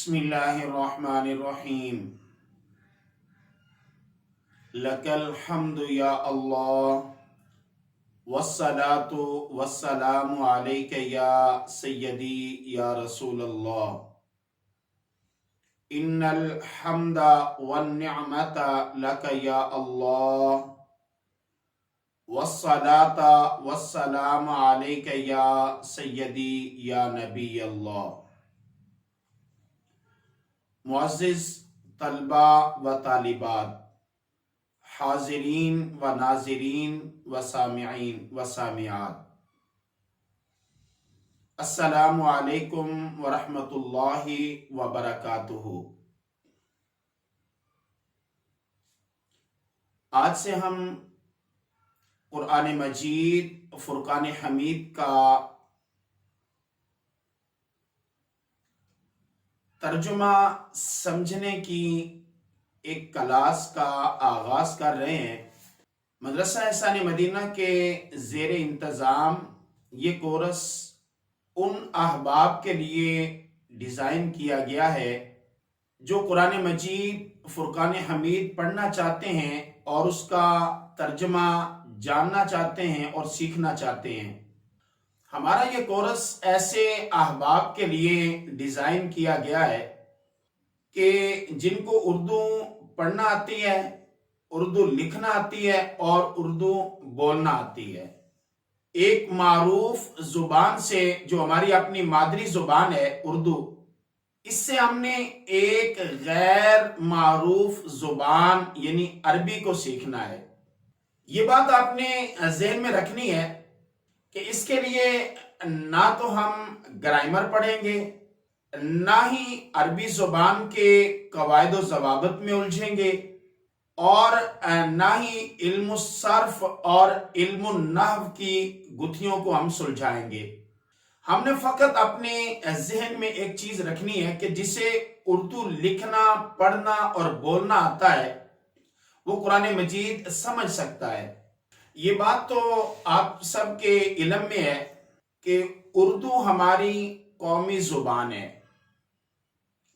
بسم اللہ الرحمن الرحیم لک الحمد یا اللہ والصلاة والسلام علیک یا سیدی یا رسول اللہ ان الحمد والنعمت لک یا اللہ والصلاة والسلام علیک یا سیدی یا نبی اللہ۔ معزز طلبہ و طالبات، حاضرین و ناظرین و سامعین و سامعات، السلام علیکم ورحمۃ اللہ وبرکاتہ۔ آج سے ہم قرآن مجید فرقان حمید کا ترجمہ سمجھنے کی ایک کلاس کا آغاز کر رہے ہیں۔ مدرسہ احسان مدینہ کے زیر انتظام یہ کورس ان احباب کے لیے ڈیزائن کیا گیا ہے جو قرآن مجید فرقان حمید پڑھنا چاہتے ہیں اور اس کا ترجمہ جاننا چاہتے ہیں اور سیکھنا چاہتے ہیں۔ ہمارا یہ کورس ایسے احباب کے لیے ڈیزائن کیا گیا ہے کہ جن کو اردو پڑھنا آتی ہے، اردو لکھنا آتی ہے اور اردو بولنا آتی ہے۔ ایک معروف زبان سے جو ہماری اپنی مادری زبان ہے اردو، اس سے ہم نے ایک غیر معروف زبان یعنی عربی کو سیکھنا ہے۔ یہ بات آپ نے ذہن میں رکھنی ہے کہ اس کے لیے نہ تو ہم گرامر پڑھیں گے، نہ ہی عربی زبان کے قواعد و ضوابط میں الجھیں گے، اور نہ ہی علم الصرف اور علم النحو کی گتھیوں کو ہم سلجھائیں گے۔ ہم نے فقط اپنے ذہن میں ایک چیز رکھنی ہے کہ جسے اردو لکھنا، پڑھنا اور بولنا آتا ہے وہ قرآن مجید سمجھ سکتا ہے۔ یہ بات تو آپ سب کے علم میں ہے کہ اردو ہماری قومی زبان ہے،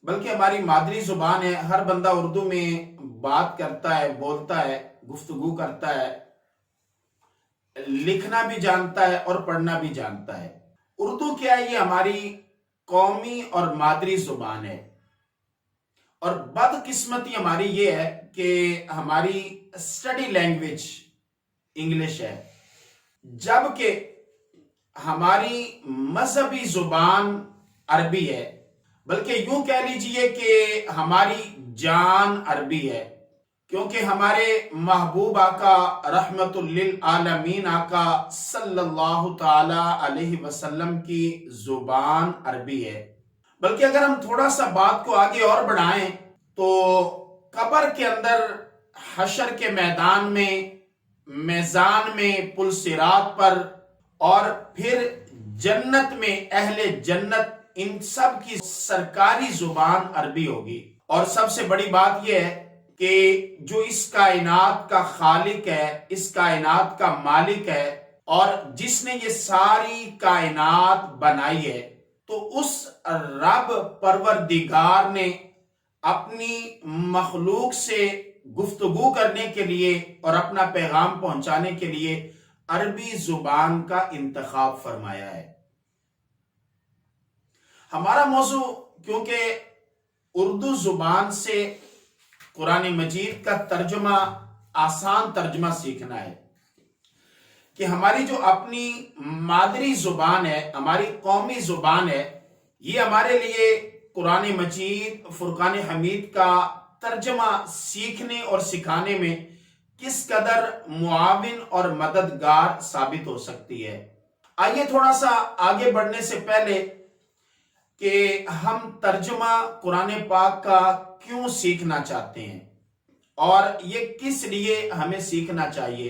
بلکہ ہماری مادری زبان ہے۔ ہر بندہ اردو میں بات کرتا ہے، بولتا ہے، گفتگو کرتا ہے، لکھنا بھی جانتا ہے اور پڑھنا بھی جانتا ہے۔ اردو کیا ہے؟ یہ ہماری قومی اور مادری زبان ہے، اور بدقسمتی ہماری یہ ہے کہ ہماری اسٹڈی لینگویج انگلش ہے، جبکہ ہماری مذہبی زبان عربی ہے، بلکہ یوں کہہ لیجئے کہ ہماری جان عربی ہے، کیونکہ ہمارے محبوب آقا رحمت للعالمین آقا صلی اللہ تعالی علیہ وسلم کی زبان عربی ہے۔ بلکہ اگر ہم تھوڑا سا بات کو آگے اور بڑھائیں تو قبر کے اندر، حشر کے میدان میں، میزان میں، پل صراط پر، اور پھر جنت میں اہل جنت، ان سب کی سرکاری زبان عربی ہوگی۔ اور سب سے بڑی بات یہ ہے کہ جو اس کائنات کا خالق ہے، اس کائنات کا مالک ہے، اور جس نے یہ ساری کائنات بنائی ہے، تو اس رب پروردگار نے اپنی مخلوق سے گفتگو کرنے کے لیے اور اپنا پیغام پہنچانے کے لیے عربی زبان کا انتخاب فرمایا ہے۔ ہمارا موضوع کیونکہ اردو زبان سے قرآن مجید کا ترجمہ، آسان ترجمہ سیکھنا ہے، کہ ہماری جو اپنی مادری زبان ہے، ہماری قومی زبان ہے، یہ ہمارے لیے قرآن مجید فرقان حمید کا ترجمہ سیکھنے اور سکھانے میں کس قدر معاون اور مددگار ثابت ہو سکتی ہے۔ آئیے تھوڑا سا آگے بڑھنے سے پہلے کہ ہم ترجمہ قرآن پاک کا کیوں سیکھنا چاہتے ہیں اور یہ کس لیے ہمیں سیکھنا چاہیے۔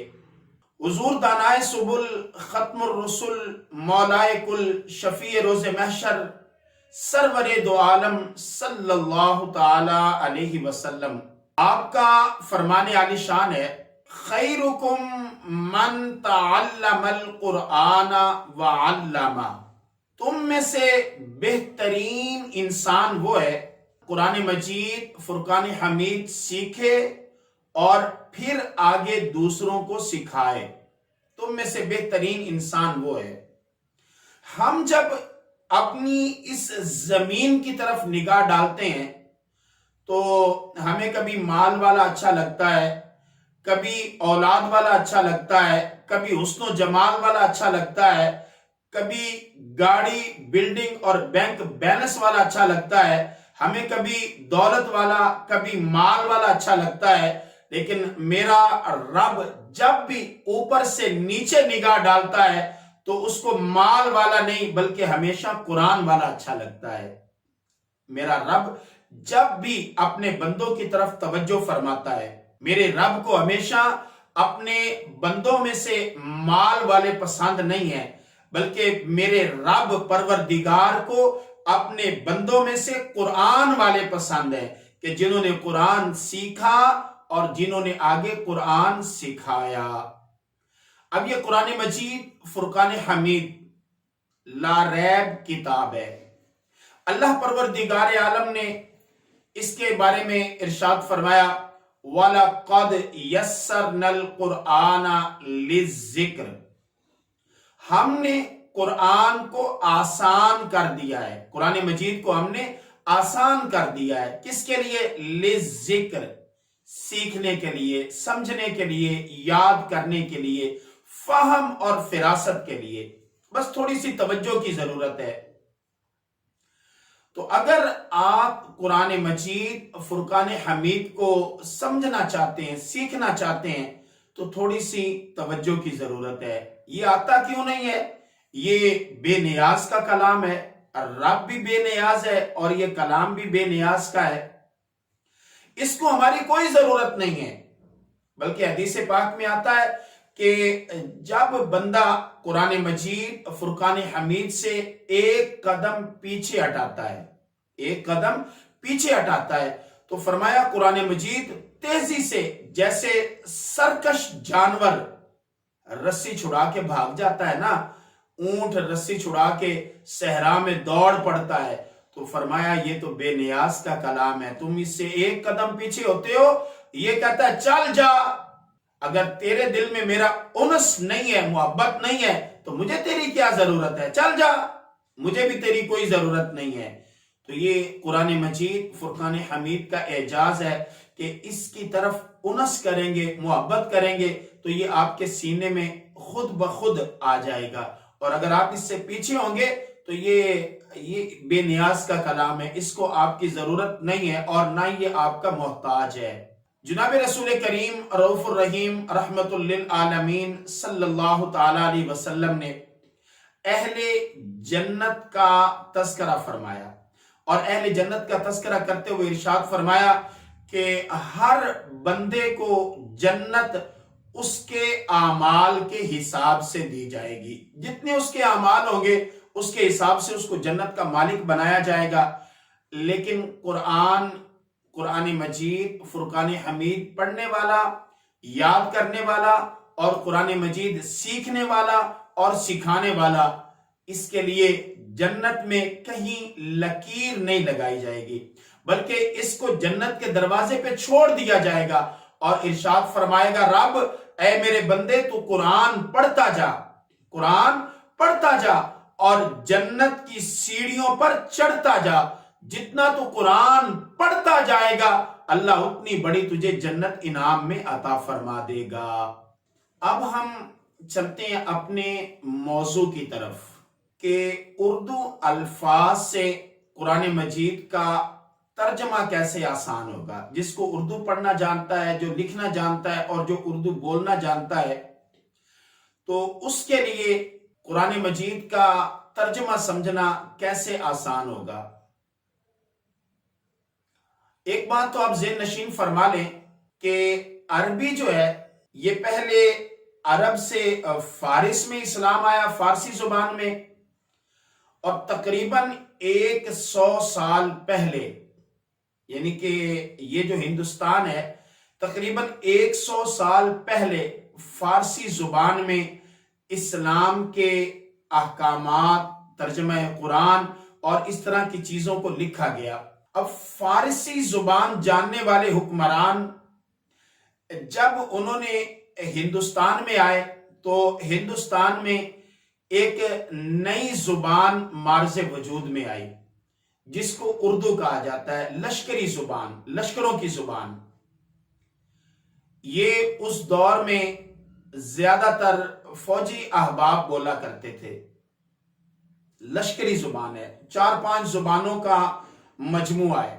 حضور دانائے سبل، ختم الرسل، مولائے کل، شفیع روز محشر، سرور دو عالم صلی اللہ تعالی علیہ وسلم، آپ کا فرمان عالی شان ہے، خیرکم من تعلم القرآن وعلمہ، تم میں سے بہترین انسان وہ ہے قرآن مجید فرقان حمید سیکھے اور پھر آگے دوسروں کو سکھائے، تم میں سے بہترین انسان وہ ہے۔ ہم جب اپنی اس زمین کی طرف نگاہ ڈالتے ہیں تو ہمیں کبھی مال والا اچھا لگتا ہے، کبھی اولاد والا اچھا لگتا ہے، کبھی حسن و جمال والا اچھا لگتا ہے، کبھی گاڑی بلڈنگ اور بینک بیلنس والا اچھا لگتا ہے، ہمیں کبھی دولت والا کبھی مال والا اچھا لگتا ہے، لیکن میرا رب جب بھی اوپر سے نیچے نگاہ ڈالتا ہے تو اس کو مال والا نہیں بلکہ ہمیشہ قرآن والا اچھا لگتا ہے۔ میرا رب جب بھی اپنے بندوں کی طرف توجہ فرماتا ہے، میرے رب کو ہمیشہ اپنے بندوں میں سے مال والے پسند نہیں ہے، بلکہ میرے رب پروردگار کو اپنے بندوں میں سے قرآن والے پسند ہے، کہ جنہوں نے قرآن سیکھا اور جنہوں نے آگے قرآن سکھایا۔ اب یہ قرآن مجید فرقان حمید لا ریب کتاب ہے۔ اللہ پروردگار عالم نے اس کے بارے میں ارشاد فرمایا وَلَقَدْ يَسَّرْنَا الْقُرْآنَ لِلذِّكْرِ، ہم نے قرآن کو آسان کر دیا ہے، قرآن مجید کو ہم نے آسان کر دیا ہے، کس کے لیے؟ لِلذِّكْرِ، سیکھنے کے لیے، سمجھنے کے لیے، یاد کرنے کے لیے، فہم اور فراست کے لیے، بس تھوڑی سی توجہ کی ضرورت ہے۔ تو اگر آپ قرآن مجید فرقان حمید کو سمجھنا چاہتے ہیں، سیکھنا چاہتے ہیں، تو تھوڑی سی توجہ کی ضرورت ہے۔ یہ آتا کیوں نہیں ہے؟ یہ بے نیاز کا کلام ہے، رب بھی بے نیاز ہے اور یہ کلام بھی بے نیاز کا ہے، اس کو ہماری کوئی ضرورت نہیں ہے۔ بلکہ حدیث پاک میں آتا ہے کہ جب بندہ قرآن مجید فرقان حمید سے ایک قدم پیچھے ہٹاتا ہے، ایک قدم پیچھے ہٹاتا ہے، تو فرمایا قرآن مجید تیزی سے جیسے سرکش جانور رسی چھڑا کے بھاگ جاتا ہے نا، اونٹ رسی چھڑا کے صحرا میں دوڑ پڑتا ہے، تو فرمایا یہ تو بے نیاز کا کلام ہے، تم اس سے ایک قدم پیچھے ہوتے ہو، یہ کہتا ہے چل جا، اگر تیرے دل میں میرا انس نہیں ہے، محبت نہیں ہے، تو مجھے تیری کیا ضرورت ہے، چل جا، مجھے بھی تیری کوئی ضرورت نہیں ہے۔ تو یہ قرآن مجید فرقان حمید کا اعجاز ہے کہ اس کی طرف انس کریں گے، محبت کریں گے تو یہ آپ کے سینے میں خود بخود آ جائے گا، اور اگر آپ اس سے پیچھے ہوں گے تو یہ بے نیاز کا کلام ہے، اس کو آپ کی ضرورت نہیں ہے اور نہ یہ آپ کا محتاج ہے۔ جناب رسول کریم رؤوف الرحیم رحمت للعالمین صلی اللہ تعالی علیہ وسلم نے اہل جنت کا تذکرہ فرمایا، اور اہل جنت کا تذکرہ کرتے ہوئے ارشاد فرمایا کہ ہر بندے کو جنت اس کے اعمال کے حساب سے دی جائے گی، جتنے اس کے اعمال ہوں گے اس کے حساب سے اس کو جنت کا مالک بنایا جائے گا۔ لیکن قرآن مجید فرقان حمید پڑھنے والا، یاد کرنے والا اور قرآن مجید سیکھنے والا اور سکھانے والا، اس کے لیے جنت میں کہیں لکیر نہیں لگائی جائے گی، بلکہ اس کو جنت کے دروازے پہ چھوڑ دیا جائے گا، اور ارشاد فرمائے گا رب اے میرے بندے تو قرآن پڑھتا جا، قرآن پڑھتا جا اور جنت کی سیڑھیوں پر چڑھتا جا، جتنا تو قرآن پڑھتا جائے گا اللہ اتنی بڑی تجھے جنت انعام میں عطا فرما دے گا۔ اب ہم چلتے ہیں اپنے موضوع کی طرف کہ اردو الفاظ سے قرآن مجید کا ترجمہ کیسے آسان ہوگا۔ جس کو اردو پڑھنا جانتا ہے، جو لکھنا جانتا ہے اور جو اردو بولنا جانتا ہے، تو اس کے لیے قرآن مجید کا ترجمہ سمجھنا کیسے آسان ہوگا۔ ایک بات تو آپ ذہن نشین فرما لیں کہ عربی جو ہے یہ پہلے عرب سے فارس میں اسلام آیا، فارسی زبان میں، اور تقریباً 100 سال پہلے، یعنی کہ یہ جو ہندوستان ہے تقریباً 100 سال پہلے فارسی زبان میں اسلام کے احکامات، ترجمہ قرآن اور اس طرح کی چیزوں کو لکھا گیا۔ اب فارسی زبان جاننے والے حکمران جب انہوں نے ہندوستان میں آئے تو ہندوستان میں ایک نئی زبان معرض وجود میں آئی جس کو اردو کہا جاتا ہے، لشکری زبان، لشکروں کی زبان۔ یہ اس دور میں زیادہ تر فوجی احباب بولا کرتے تھے۔ لشکری زبان ہے، 4-5 زبانوں کا مجموعہ ہے۔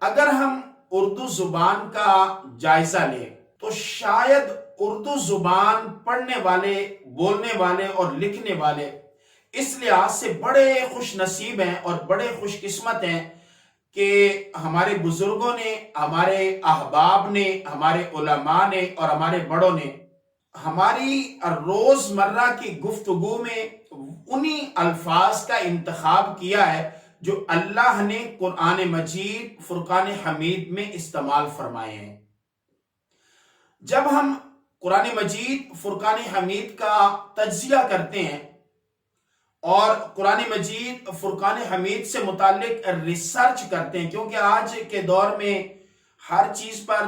اگر ہم اردو زبان کا جائزہ لیں تو شاید اردو زبان پڑھنے والے، بولنے والے اور لکھنے والے اس لحاظ سے بڑے خوش نصیب ہیں اور بڑے خوش قسمت ہیں کہ ہمارے بزرگوں نے، ہمارے احباب نے، ہمارے علماء نے اور ہمارے بڑوں نے ہماری روزمرہ کی گفتگو میں انہی الفاظ کا انتخاب کیا ہے جو اللہ نے قرآن مجید فرقان حمید میں استعمال فرمائے ہیں۔ جب ہم قرآن مجید فرقان حمید کا تجزیہ کرتے ہیں اور قرآن مجید فرقان حمید سے متعلق ریسرچ کرتے ہیں، کیونکہ آج کے دور میں ہر چیز پر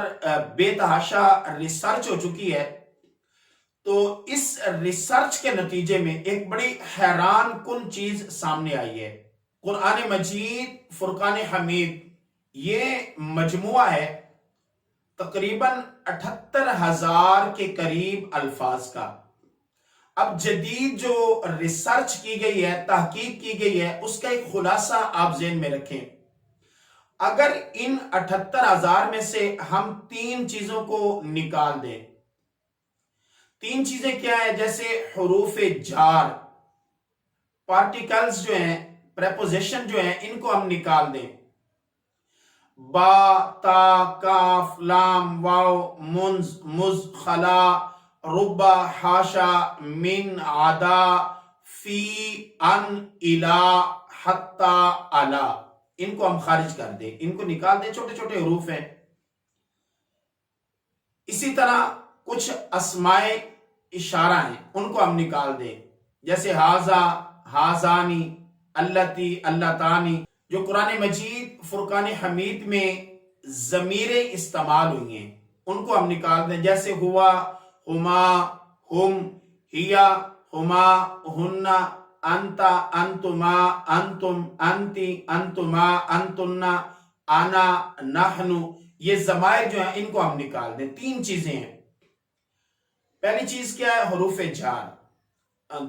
بے تحاشا ریسرچ ہو چکی ہے، تو اس ریسرچ کے نتیجے میں ایک بڑی حیران کن چیز سامنے آئی ہے۔ قرآن مجید فرقان حمید یہ مجموعہ ہے تقریباً 78,000 کے قریب الفاظ کا۔ اب جدید جو ریسرچ کی گئی ہے، تحقیق کی گئی ہے، اس کا ایک خلاصہ آپ ذہن میں رکھیں۔ اگر ان 78,000 میں سے ہم 3 چیزوں کو نکال دیں، 3 چیزیں کیا ہیں؟ جیسے حروف جار، پارٹیکلز جو ہیں، پریپوزیشن جو ہیں، ان کو ہم نکال دیں، با، تا، کاف، لام، واو، منز، مز، خلا، ربا، حاشا، من، عدا، فی، ان، الا، حتی، علا، ان کو ہم خارج کر دیں، ان کو نکال دیں، چھوٹے چھوٹے حروف ہیں۔ اسی طرح کچھ اسماء اشارہ ہیں، ان کو ہم نکال دیں، جیسے ہاذا، ہاذانی، اللتی، اللتانی، جو قرآن مجید فرقان حمید میں ضمیریں استعمال ہوئی ہیں، ان کو ہم نکال دیں، جیسے ہوا، ہما، ہم، ہیا، ہما، ہننا، انتا، انتما، انتم، انتی، انتما، انتنا، انا، نحنو، یہ ضمائر جو ہیں ان کو ہم نکال دیں۔ 3 چیزیں ہیں۔ پہلی چیز کیا ہے؟ حروف جار۔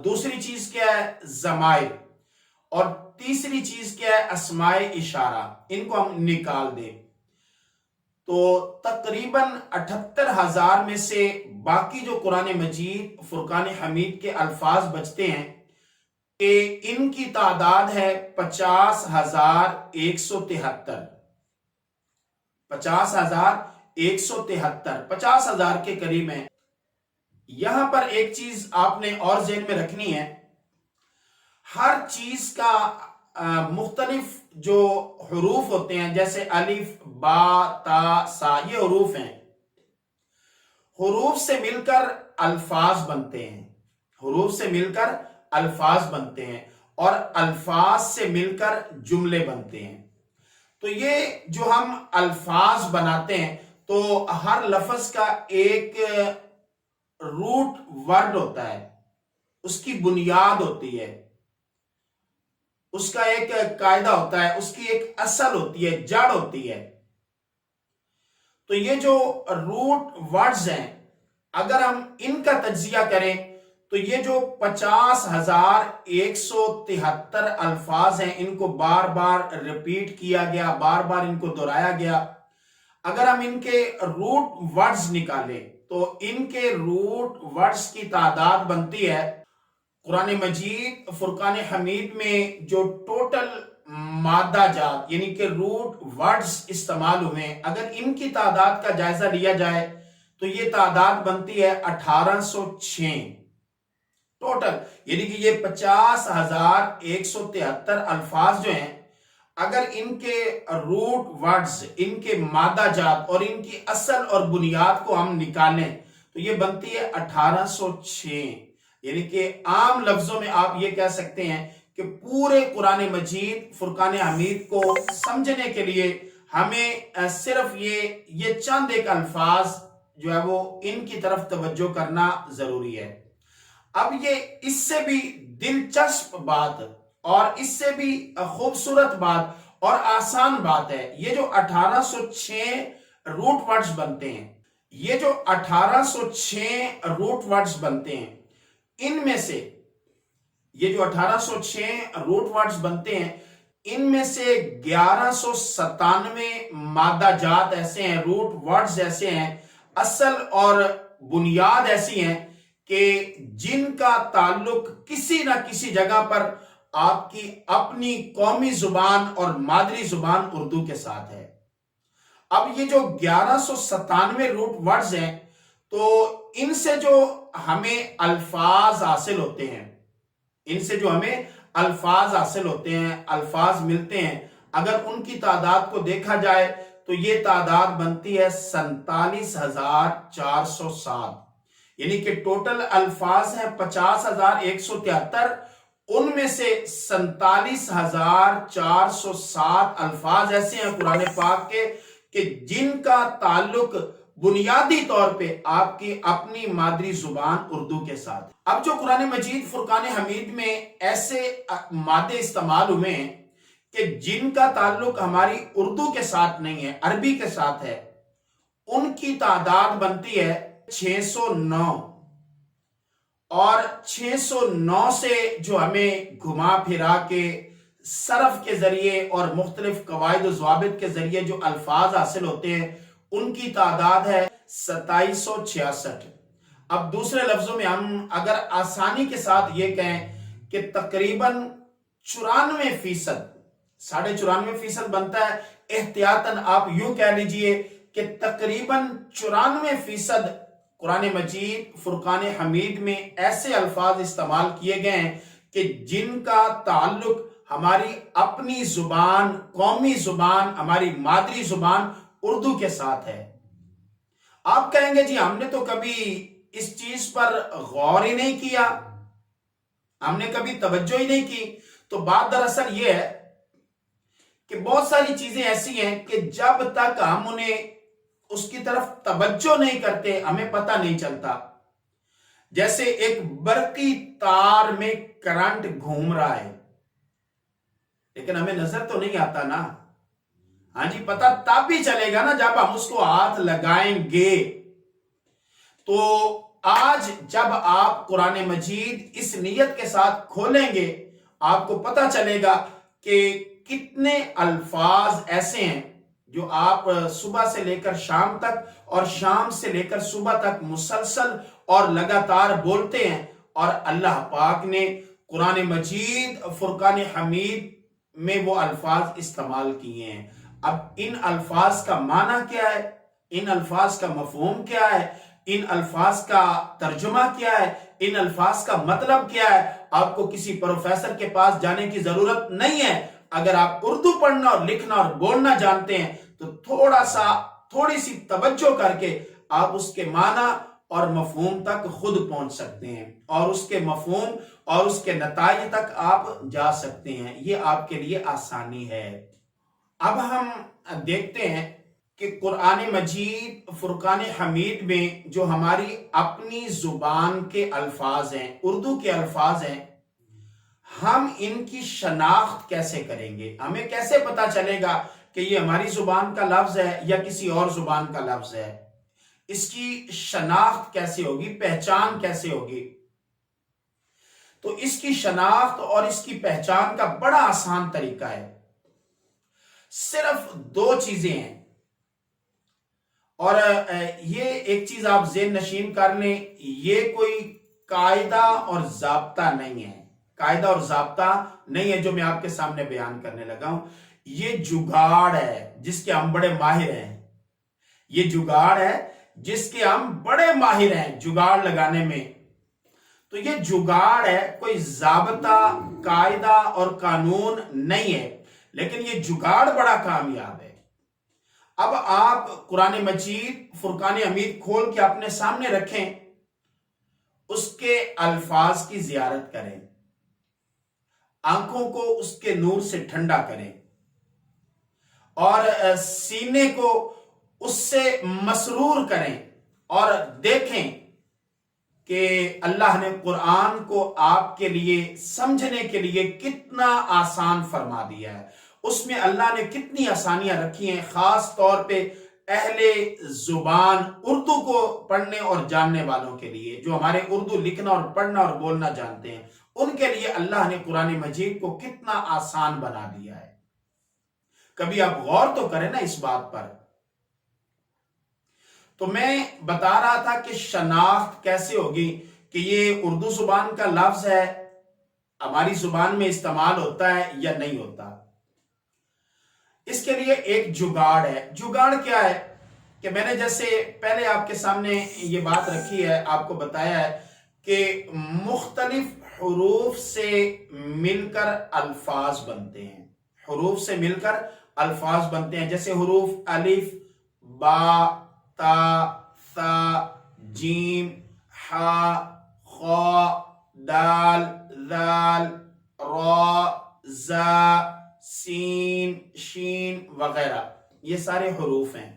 دوسری چیز کیا ہے؟ ضمائر۔ اور تیسری چیز کیا ہے؟ اسماء اشارہ، ان کو ہم نکال دیں۔ تو تقریباً 78,000 میں سے باقی جو قرآن مجید فرقان حمید کے الفاظ بچتے ہیں کہ ان کی تعداد ہے 50,173۔ 50,173، 50,000 کے قریب ہیں۔ یہاں پر ایک چیز آپ نے اور ذہن میں رکھنی ہے، ہر چیز کا مختلف جو حروف ہوتے ہیں، جیسے الف، با، تا، سا، یہ حروف ہیں، حروف سے مل کر الفاظ بنتے ہیں، حروف سے مل کر الفاظ بنتے ہیں، اور الفاظ سے مل کر جملے بنتے ہیں۔ تو یہ جو ہم الفاظ بناتے ہیں تو ہر لفظ کا ایک روٹ ورڈ ہوتا ہے، اس کی بنیاد ہوتی ہے، اس کا ایک قاعدہ ہوتا ہے، اس کی ایک اصل ہوتی ہے، جڑ ہوتی ہے۔ تو یہ جو روٹ ورڈز ہیں، اگر ہم ان کا تجزیہ کریں تو یہ جو 50,173 الفاظ ہیں، ان کو بار بار ریپیٹ کیا گیا، بار بار ان کو دہرایا گیا۔ اگر ہم ان کے روٹ ورڈز نکالیں تو ان کے روٹ ورڈز کی تعداد بنتی ہے، قرآن مجید فرقان حمید میں جو ٹوٹل مادہ جات یعنی کہ روٹ ورڈز استعمال ہوئے، اگر ان کی تعداد کا جائزہ لیا جائے تو یہ تعداد بنتی ہے 1806 ٹوٹل، یعنی کہ یہ 50,173 الفاظ جو ہیں، اگر ان کے روٹ ورڈز، ان کے مادہ جات اور ان کی اصل اور بنیاد کو ہم نکالیں تو یہ بنتی ہے 1806، یعنی کہ عام لفظوں میں آپ یہ کہہ سکتے ہیں کہ پورے قرآن مجید فرقان حمید کو سمجھنے کے لیے ہمیں صرف یہ چند ایک الفاظ جو ہے وہ ان کی طرف توجہ کرنا ضروری ہے۔ اب یہ اس سے بھی دلچسپ بات اور اس سے بھی خوبصورت بات اور آسان بات ہے، یہ جو 1806 روٹ ورڈز بنتے ہیں، یہ جو 1806 روٹ ورڈز بنتے ہیں، ان میں سے یہ جو 1806 روٹ ورڈز بنتے ہیں، ان میں سے 1197 مادہ جات ایسے ہیں، روٹ ورڈز ایسے ہیں، اصل اور بنیاد ایسی ہیں کہ جن کا تعلق کسی نہ کسی جگہ پر آپ کی اپنی قومی زبان اور مادری زبان اردو کے ساتھ ہے۔ اب یہ جو 1197 روٹ ورڈز ہیں، تو ان سے جو ہمیں الفاظ حاصل ہوتے ہیں، ان سے جو ہمیں الفاظ حاصل ہوتے ہیں، الفاظ ملتے ہیں، اگر ان کی تعداد کو دیکھا جائے تو یہ تعداد بنتی ہے 47,407، یعنی کہ ٹوٹل الفاظ ہیں 50,173، ان میں سے 47,407 الفاظ ایسے ہیں قرآن پاک کے کہ جن کا تعلق بنیادی طور پہ آپ کی اپنی مادری زبان اردو کے ساتھ۔ اب جو قرآن مجید فرقان حمید میں ایسے مادے استعمال ہوئے ہیں کہ جن کا تعلق ہماری اردو کے ساتھ نہیں ہے، عربی کے ساتھ ہے، ان کی تعداد بنتی ہے 609، اور 609 سے جو ہمیں گھما پھرا کے صرف کے ذریعے اور مختلف قواعد و ضوابط کے ذریعے جو الفاظ حاصل ہوتے ہیں، ان کی تعداد ہے 2766۔ اب دوسرے لفظوں میں ہم اگر آسانی کے ساتھ یہ کہیں کہ تقریباً 94%، 94.5% بنتا ہے، احتیاطاً آپ یوں کہہ لیجئے کہ تقریباً 94% قرآن مجید فرقان حمید میں ایسے الفاظ استعمال کیے گئے ہیں کہ جن کا تعلق ہماری اپنی زبان، قومی زبان، ہماری مادری زبان اردو کے ساتھ ہے۔ آپ کہیں گے جی ہم نے تو کبھی اس چیز پر غور ہی نہیں کیا، ہم نے کبھی توجہ ہی نہیں کی۔ تو بات دراصل یہ ہے کہ بہت ساری چیزیں ایسی ہیں کہ جب تک ہم انہیں اس کی طرف توجہ نہیں کرتے ہمیں پتہ نہیں چلتا۔ جیسے ایک برقی تار میں کرنٹ گھوم رہا ہے، لیکن ہمیں نظر تو نہیں آتا نا، ہاں جی پتہ تب بھی چلے گا نا جب ہم اس کو ہاتھ لگائیں گے۔ تو آج جب آپ قرآن مجید اس نیت کے ساتھ کھولیں گے، آپ کو پتہ چلے گا کہ کتنے الفاظ ایسے ہیں جو آپ صبح سے لے کر شام تک اور شام سے لے کر صبح تک مسلسل اور لگاتار بولتے ہیں، اور اللہ پاک نے قرآن مجید فرقان حمید میں وہ الفاظ استعمال کیے ہیں۔ اب ان الفاظ کا معنی کیا ہے، ان الفاظ کا مفہوم کیا ہے، ان الفاظ کا ترجمہ کیا ہے، ان الفاظ کا مطلب کیا ہے، آپ کو کسی پروفیسر کے پاس جانے کی ضرورت نہیں ہے۔ اگر آپ اردو پڑھنا اور لکھنا اور بولنا جانتے ہیں تو تھوڑی سی توجہ کر کے آپ اس کے معنی اور مفہوم تک خود پہنچ سکتے ہیں، اور اس کے مفہوم اور اس کے نتائج تک آپ جا سکتے ہیں۔ یہ آپ کے لیے آسانی ہے۔ اب ہم دیکھتے ہیں کہ قرآن مجید فرقان حمید میں جو ہماری اپنی زبان کے الفاظ ہیں، اردو کے الفاظ ہیں، ہم ان کی شناخت کیسے کریں گے؟ ہمیں کیسے پتا چلے گا کہ یہ ہماری زبان کا لفظ ہے یا کسی اور زبان کا لفظ ہے؟ اس کی شناخت کیسے ہوگی، پہچان کیسے ہوگی؟ تو اس کی شناخت اور اس کی پہچان کا بڑا آسان طریقہ ہے، صرف 2 چیزیں ہیں، اور یہ ایک چیز آپ ذہن نشین کر لیں، یہ کوئی قاعدہ اور ضابطہ نہیں ہے، قاعدہ اور ضابطہ نہیں ہے جو میں آپ کے سامنے بیان کرنے لگا ہوں، یہ جگاڑ ہے جس کے ہم بڑے ماہر ہیں، یہ جگاڑ ہے جس کے ہم بڑے ماہر ہیں جگاڑ لگانے میں۔ تو یہ جگاڑ ہے، کوئی ضابطہ، قاعدہ اور قانون نہیں ہے، لیکن یہ جگاڑ بڑا کامیاب ہے۔ اب آپ قرآن مجید فرقان حمید کھول کے اپنے سامنے رکھیں، اس کے الفاظ کی زیارت کریں، آنکھوں کو اس کے نور سے ٹھنڈا کریں اور سینے کو اس سے مسرور کریں اور دیکھیں کہ اللہ نے قرآن کو آپ کے لیے سمجھنے کے لیے کتنا آسان فرما دیا ہے. اس میں اللہ نے کتنی آسانیاں رکھی ہیں، خاص طور پہ اہل زبان اردو کو پڑھنے اور جاننے والوں کے لیے، جو ہمارے اردو لکھنا اور پڑھنا اور بولنا جانتے ہیں، ان کے لیے اللہ نے قرآن مجید کو کتنا آسان بنا دیا ہے. کبھی آپ غور تو کریں نا اس بات پر. تو میں بتا رہا تھا کہ شناخت کیسے ہوگی کہ یہ اردو زبان کا لفظ ہے، ہماری زبان میں استعمال ہوتا ہے یا نہیں ہوتا. اس کے لیے ایک جگاڑ ہے. جگاڑ کیا ہے کہ میں نے جیسے پہلے آپ کے سامنے یہ بات رکھی ہے، آپ کو بتایا ہے کہ مختلف حروف سے مل کر الفاظ بنتے ہیں. حروف سے مل کر الفاظ بنتے ہیں، جیسے حروف الف، با، تا، ثا، جیم، ہا، خا، دال، ذال، را، زا، سین، شین وغیرہ. یہ سارے حروف ہیں.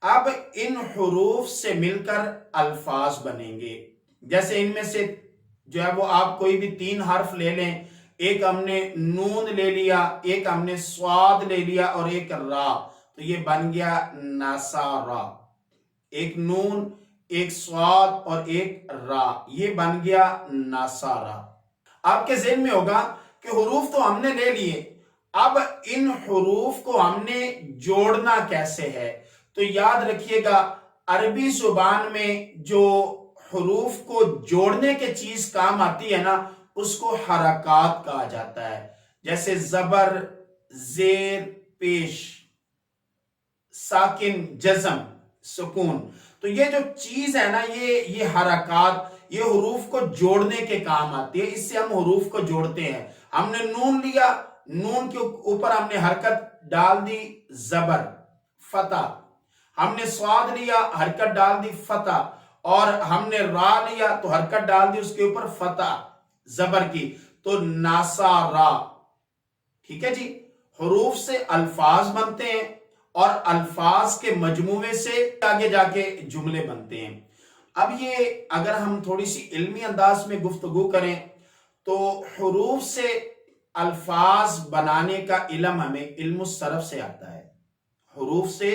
اب ان حروف سے مل کر الفاظ بنیں گے. جیسے ان میں سے جو ہے وہ آپ کوئی بھی 3 حرف لے لیں، ایک ہم نے نون لے لیا، ایک ہم نے صاد لے لیا اور ایک را، تو یہ بن گیا ناسارا. ایک نون، ایک صاد اور ایک را، یہ بن گیا ناسارا. آپ کے ذہن میں ہوگا کہ حروف تو ہم نے لے لیے، اب ان حروف کو ہم نے جوڑنا کیسے ہے. تو یاد رکھیے گا، عربی زبان میں جو حروف کو جوڑنے کے چیز کام آتی ہے نا، اس کو حرکات کہا جاتا ہے. جیسے زبر، زیر، پیش، ساکن، جزم، سکون. تو یہ جو چیز ہے نا، یہ حرکات، یہ حروف کو جوڑنے کے کام آتی ہے. اس سے ہم حروف کو جوڑتے ہیں. ہم نے نون لیا، نون کے اوپر ہم نے حرکت ڈال دی، زبر، فتح. ہم نے صاد لیا، حرکت ڈال دی، فتح. اور ہم نے را لیا تو حرکت ڈال دی اس کے اوپر، فتح، زبر کی. تو ناسارا. ٹھیک ہے جی. حروف سے الفاظ بنتے ہیں اور الفاظ کے مجموعے سے آگے جا کے جملے بنتے ہیں. اب یہ اگر ہم تھوڑی سی علمی انداز میں گفتگو کریں تو حروف سے الفاظ بنانے کا علم ہمیں علم الصرف سے آتا ہے. حروف سے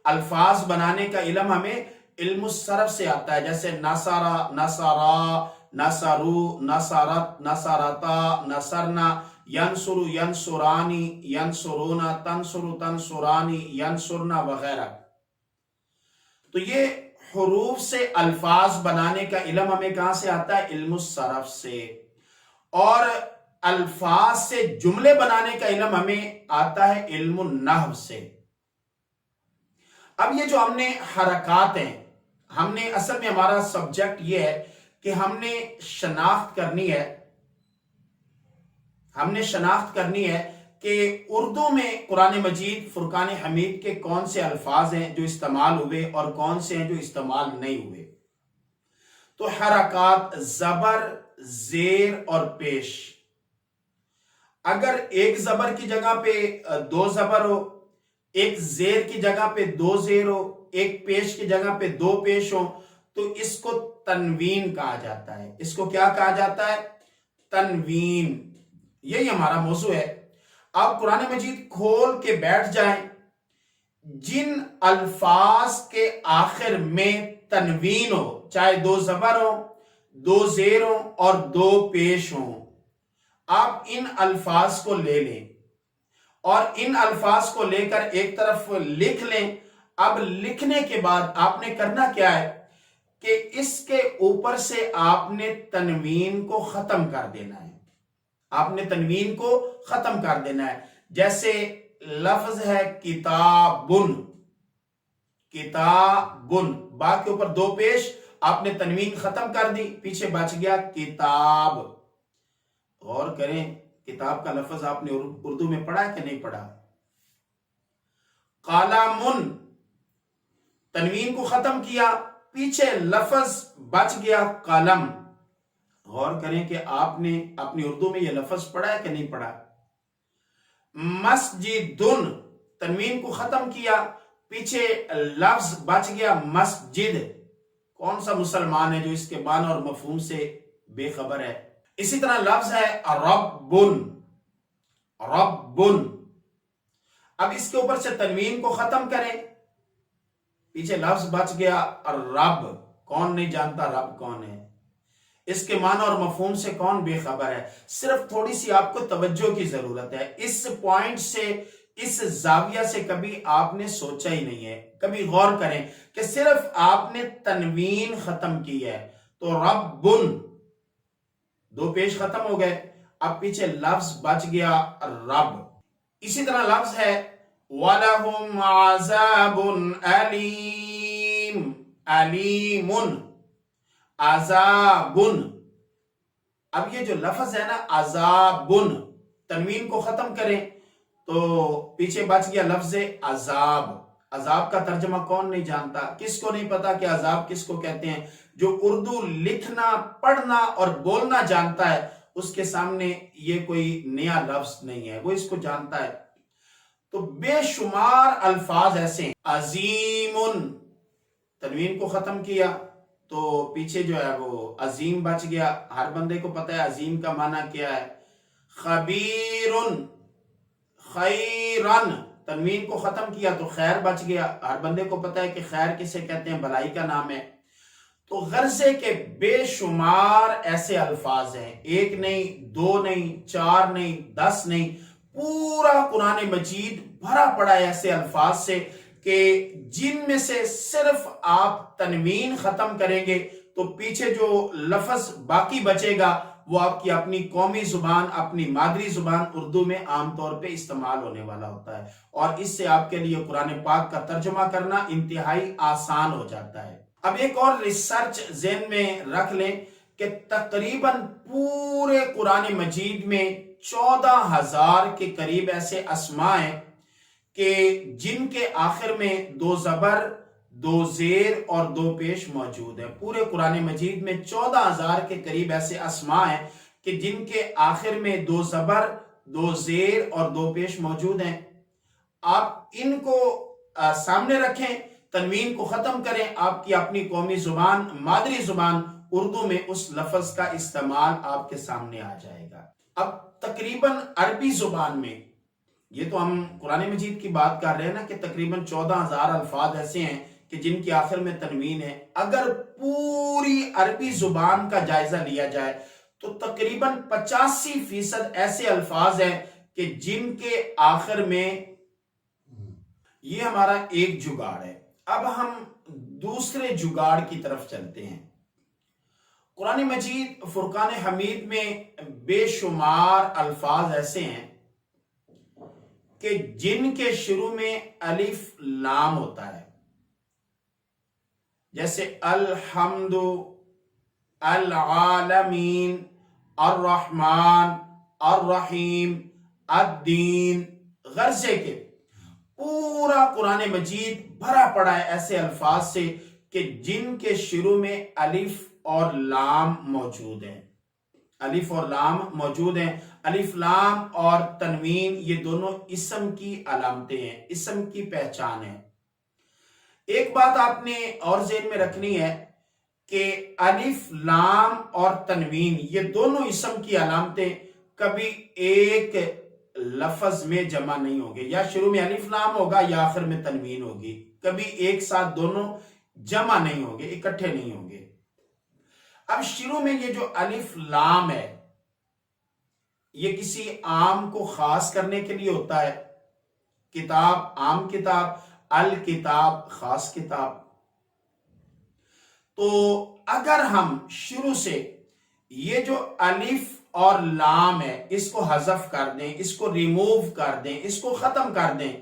الفاظ بنانے کا علم ہمیں علم الصرف سے آتا ہے. جیسے نصارا، نصارا، نصرو، نصرت، نصرتا، نصرنا، ینصر، ینصرانی، ینصرونا، تنصر، تنصرانی، ینصرنا وغیرہ. تو یہ حروف سے الفاظ بنانے کا علم ہمیں کہاں سے آتا ہے؟ علم الصرف سے. اور الفاظ سے جملے بنانے کا علم ہمیں آتا ہے علم النحو سے. اب یہ جو ہم نے حرکات ہیں، ہم نے اصل میں ہمارا سبجیکٹ یہ ہے کہ ہم نے شناخت کرنی ہے. ہم نے شناخت کرنی ہے کہ اردو میں قرآن مجید فرقان حمید کے کون سے الفاظ ہیں جو استعمال ہوئے اور کون سے ہیں جو استعمال نہیں ہوئے. تو حرکات زبر، زیر اور پیش. اگر ایک زبر کی جگہ پہ 2 زبر ہو، ایک زیر کی جگہ پہ 2 زیر ہو، ایک پیش کی جگہ پہ 2 پیش ہو، تو اس کو تنوین کہا جاتا ہے. اس کو کیا کہا جاتا ہے؟ تنوین. یہی ہمارا موضوع ہے. آپ قرآن مجید کھول کے بیٹھ جائیں، جن الفاظ کے آخر میں تنوین ہو، چاہے 2 زبر ہو، 2 زیر ہو اور 2 پیش ہوں، آپ ان الفاظ کو لے لیں اور ان الفاظ کو لے کر ایک طرف لکھ لیں. اب لکھنے کے بعد آپ نے کرنا کیا ہے کہ اس کے اوپر سے آپ نے تنوین کو ختم کر دینا ہے. آپ نے تنوین کو ختم کر دینا ہے. جیسے لفظ ہے کتابن، کتابن، با کے اوپر 2 پیش، آپ نے تنوین ختم کر دی، پیچھے بچ گیا کتاب. غور کریں، کتاب کا لفظ آپ نے اردو میں پڑھا ہے کہ نہیں پڑھا؟ قلمن، تنوین کو ختم کیا، پیچھے لفظ بچ گیا قلم. غور کریں کہ آپ نے اپنی اردو میں یہ لفظ پڑھا ہے کہ نہیں پڑھا. مسجدن، تنوین کو ختم کیا، پیچھے لفظ بچ گیا مسجد. کون سا مسلمان ہے جو اس کے معنی اور مفہوم سے بے خبر ہے؟ اسی طرح لفظ ہے ربن، ربن. اب اس کے اوپر سے تنوین کو ختم کریں، پیچھے لفظ بچ گیا رب. کون نہیں جانتا رب کون ہے؟ اس کے معنی اور مفہوم سے کون بے خبر ہے؟ صرف تھوڑی سی آپ کو توجہ کی ضرورت ہے. اس پوائنٹ سے، اس زاویہ سے کبھی آپ نے سوچا ہی نہیں ہے. کبھی غور کریں کہ صرف آپ نے تنوین ختم کی ہے تو ربن، دو پیش ختم ہو گئے، اب پیچھے لفظ بچ گیا رب. اسی طرح لفظ ہے وَلَهُمْ عَذَابٌ أَلِيمٌ، علیمٌ، عذابن. اب یہ جو لفظ ہے نا عذابن، تنوین کو ختم کریں تو پیچھے بچ گیا لفظ عذاب. عذاب کا ترجمہ کون نہیں جانتا؟ کس کو نہیں پتا کہ عذاب کس کو کہتے ہیں؟ جو اردو لکھنا، پڑھنا اور بولنا جانتا ہے اس کے سامنے یہ کوئی نیا لفظ نہیں ہے، وہ اس کو جانتا ہے. تو بے شمار الفاظ ایسے ہیں. عظیم، تنوین کو ختم کیا تو پیچھے جو ہے وہ عظیم بچ گیا. ہر بندے کو پتا ہے عظیم کا معنی کیا ہے. خبیر، خیرن، تنوین کو ختم کیا تو خیر بچ گیا. ہر بندے کو پتا ہے کہ خیر کسے کہتے ہیں، بھلائی کا نام ہے. تو غرضے کے بے شمار ایسے الفاظ ہیں، ایک نہیں، دو نہیں، چار نہیں، 10 نہیں. پورا قرآن مجید بھرا پڑا ہے ایسے الفاظ سے کہ جن میں سے صرف آپ تنوین ختم کریں گے تو پیچھے جو لفظ باقی بچے گا وہ آپ کی اپنی قومی زبان، اپنی مادری زبان اردو میں عام طور پہ استعمال ہونے والا ہوتا ہے، اور اس سے آپ کے لیے قرآن پاک کا ترجمہ کرنا انتہائی آسان ہو جاتا ہے. اب ایک اور ریسرچ ذہن میں رکھ لیں کہ تقریباً پورے قرآن مجید میں 14,000 کے قریب ایسے اسماء ہیں کہ جن کے آخر میں 2 زبر، 2 زیر اور 2 پیش موجود ہیں. پورے قرآن مجید میں 14,000 کے قریب ایسے اسماء ہیں کہ جن کے آخر میں 2 زبر، 2 زیر اور 2 پیش موجود ہیں. آپ ان کو سامنے رکھیں، تنوین کو ختم کریں، آپ کی اپنی قومی زبان، مادری زبان اردو میں اس لفظ کا استعمال آپ کے سامنے آ جائے گا. اب تقریباً عربی زبان میں، یہ تو ہم قرآن مجید کی بات کر رہے ہیں نا کہ تقریباً 14,000 الفاظ ایسے ہیں کہ جن کی آخر میں تنوین ہے. اگر پوری عربی زبان کا جائزہ لیا جائے تو تقریباً 85% ایسے الفاظ ہیں کہ جن کے آخر میں، یہ ہمارا ایک جگاڑ ہے. اب ہم دوسرے جگاڑ کی طرف چلتے ہیں. قرآن مجید فرقان حمید میں بے شمار الفاظ ایسے ہیں کہ جن کے شروع میں الف لام ہوتا ہے، جیسے الحمد، العالمین، الرحمن، الرحیم، الدین. غرضے کے پورا قرآن مجید بھرا پڑا ہے ایسے الفاظ سے کہ جن کے شروع میں الف اور لام موجود ہیں. الف اور لام موجود ہیں. الف لام اور تنوین یہ دونوں اسم کی علامتیں ہیں، اسم کی پہچان ہے. ایک بات آپ نے اور ذہن میں رکھنی ہے کہ الف لام اور تنوین یہ دونوں اسم کی علامتیں کبھی ایک لفظ میں جمع نہیں ہوگے. یا شروع میں الف لام ہوگا یا آخر میں تنوین ہوگی. کبھی ایک ساتھ دونوں جمع نہیں ہوگے، اکٹھے نہیں ہوگے. اب شروع میں یہ جو الف لام ہے یہ کسی عام کو خاص کرنے کے لیے ہوتا ہے. کتاب عام کتاب، الکتاب خاص کتاب. تو اگر ہم شروع سے یہ جو الف اور لام ہے اس کو حذف کر دیں، اس کو ریموو کر دیں، اس کو ختم کر دیں،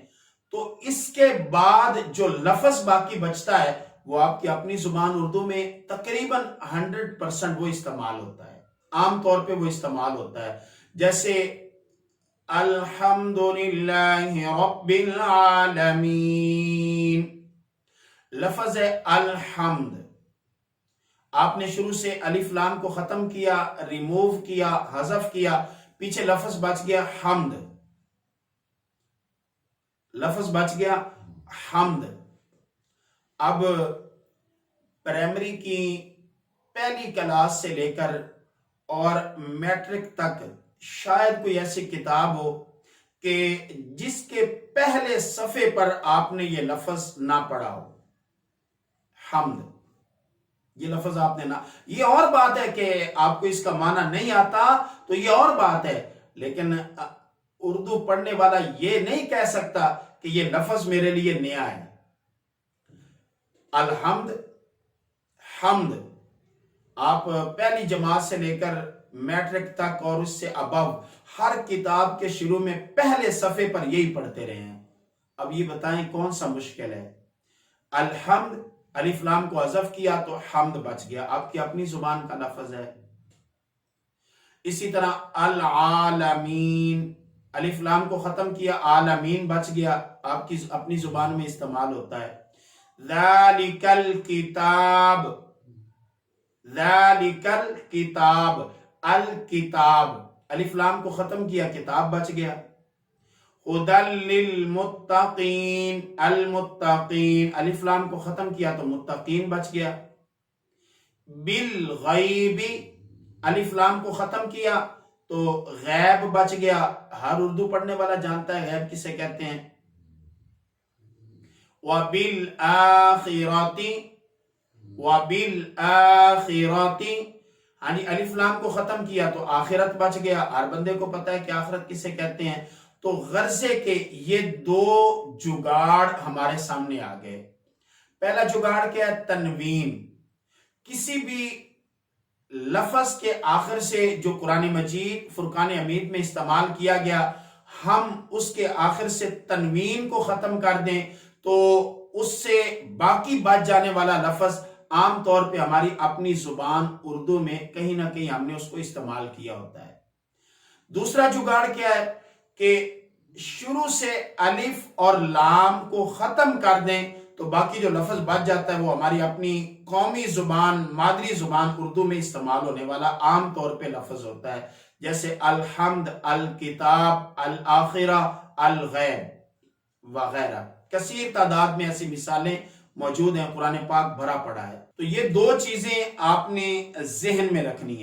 تو اس کے بعد جو لفظ باقی بچتا ہے وہ آپ کی اپنی زبان اردو میں تقریباً 100% وہ استعمال ہوتا ہے، عام طور پہ وہ استعمال ہوتا ہے. جیسے الحمدللہ رب العالمین، لفظ ہے الحمد. آپ نے شروع سے الف لام کو ختم کیا، ریموو کیا، حذف کیا، پیچھے لفظ بچ گیا حمد، لفظ بچ گیا حمد۔ اب پرائمری کی پہلی کلاس سے لے کر اور میٹرک تک شاید کوئی ایسی کتاب ہو کہ جس کے پہلے صفحے پر آپ نے یہ لفظ نہ پڑھا ہو، حمد، یہ لفظ آپ نے نہ، یہ اور بات ہے کہ آپ کو اس کا معنی نہیں آتا تو یہ اور بات ہے، لیکن اردو پڑھنے والا یہ نہیں کہہ سکتا کہ یہ لفظ میرے لیے نیا ہے۔ الحمد، حمد، آپ پہلی جماعت سے لے کر میٹرک تک اور اس سے ابو ہر کتاب کے شروع میں پہلے صفحے پر یہی پڑھتے رہے ہیں۔ اب یہ بتائیں کون سا مشکل ہے؟ الحمد، الف لام کو حذف کیا تو حمد بچ گیا، آپ کی اپنی زبان کا لفظ ہے۔ اسی طرح العالمین، الف لام کو ختم کیا، عالمین بچ گیا، آپ کی اپنی زبان میں استعمال ہوتا ہے۔ ذالک الکتاب، ذالک الکتاب، الکتاب، الف لام کو ختم کیا، کتاب بچ گیا۔ ہدی للمتقین، المتقین، الف لام کو ختم کیا تو متقین بچ گیا۔ بالغیب، الف لام کو ختم کیا تو غیب بچ گیا، ہر اردو پڑھنے والا جانتا ہے غیب کسے کہتے ہیں۔ وبالآخرۃ، وبالآخرۃ، ہاں جی، الف لام کو ختم کیا تو آخرت بچ گیا، ہر بندے کو پتا ہے کہ آخرت کسے کہتے ہیں۔ تو غرضے کہ یہ دو جگاڑ ہمارے سامنے آ گئے۔ پہلا جگاڑ کیا ہے؟ تنوین، کسی بھی لفظ کے آخر سے جو قرآن مجید فرقان حمید میں استعمال کیا گیا، ہم اس کے آخر سے تنوین کو ختم کر دیں تو اس سے باقی بچ جانے والا لفظ عام طور پہ ہماری اپنی زبان اردو میں کہیں نہ کہیں ہم نے اس کو استعمال کیا ہوتا ہے۔ دوسرا جگاڑ کیا ہے کہ شروع سے الف اور لام کو ختم کر دیں تو باقی جو لفظ بچ جاتا ہے وہ ہماری اپنی قومی زبان، مادری زبان اردو میں استعمال ہونے والا عام طور پہ لفظ ہوتا ہے، جیسے الحمد، الکتاب، الآخرہ، الغیب وغیرہ۔ کثیر تعداد میں ایسی مثالیں موجود ہیں، قرآن پاک بھرا پڑا ہے۔ تو یہ دو چیزیں آپ نے ذہن میں رکھنی ہیں۔